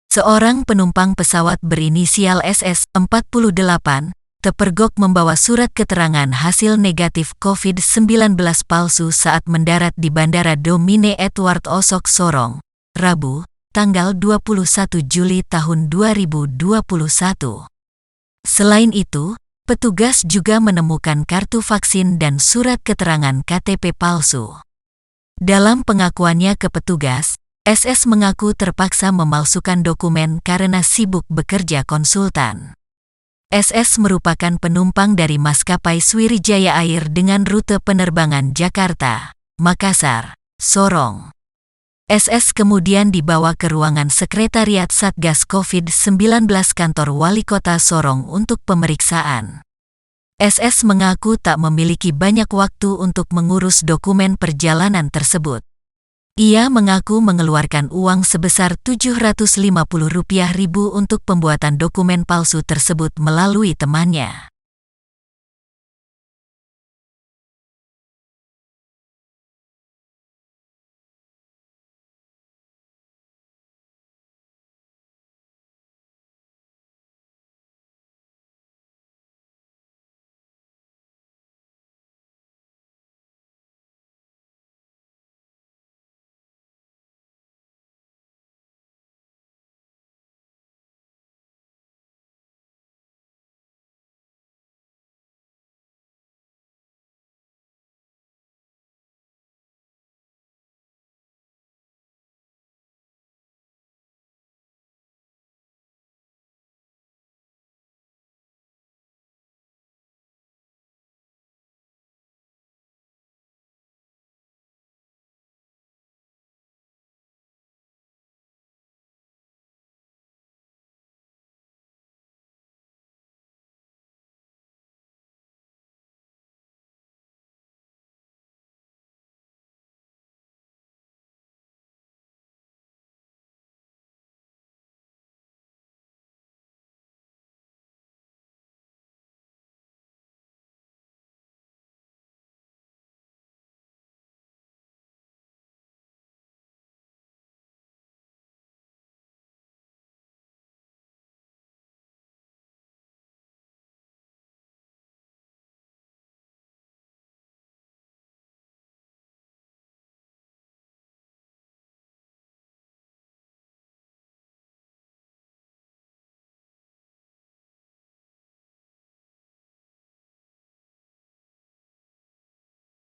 Seorang penumpang pesawat berinisial SS-48 terpergok membawa surat keterangan hasil negatif COVID-19 palsu saat mendarat di Bandara Domine Edward Osok Sorong, Rabu, tanggal 21 Juli tahun 2021. Selain itu, petugas juga menemukan kartu vaksin dan surat keterangan KTP palsu. Dalam pengakuannya ke petugas, SS mengaku terpaksa memalsukan dokumen karena sibuk bekerja konsultan. SS merupakan penumpang dari maskapai Sriwijaya Air dengan rute penerbangan Jakarta, Makassar, Sorong. SS kemudian dibawa ke ruangan sekretariat Satgas COVID-19 kantor Wali Kota Sorong untuk pemeriksaan. SS mengaku tak memiliki banyak waktu untuk mengurus dokumen perjalanan tersebut. Ia mengaku mengeluarkan uang sebesar Rp750.000 untuk pembuatan dokumen palsu tersebut melalui temannya.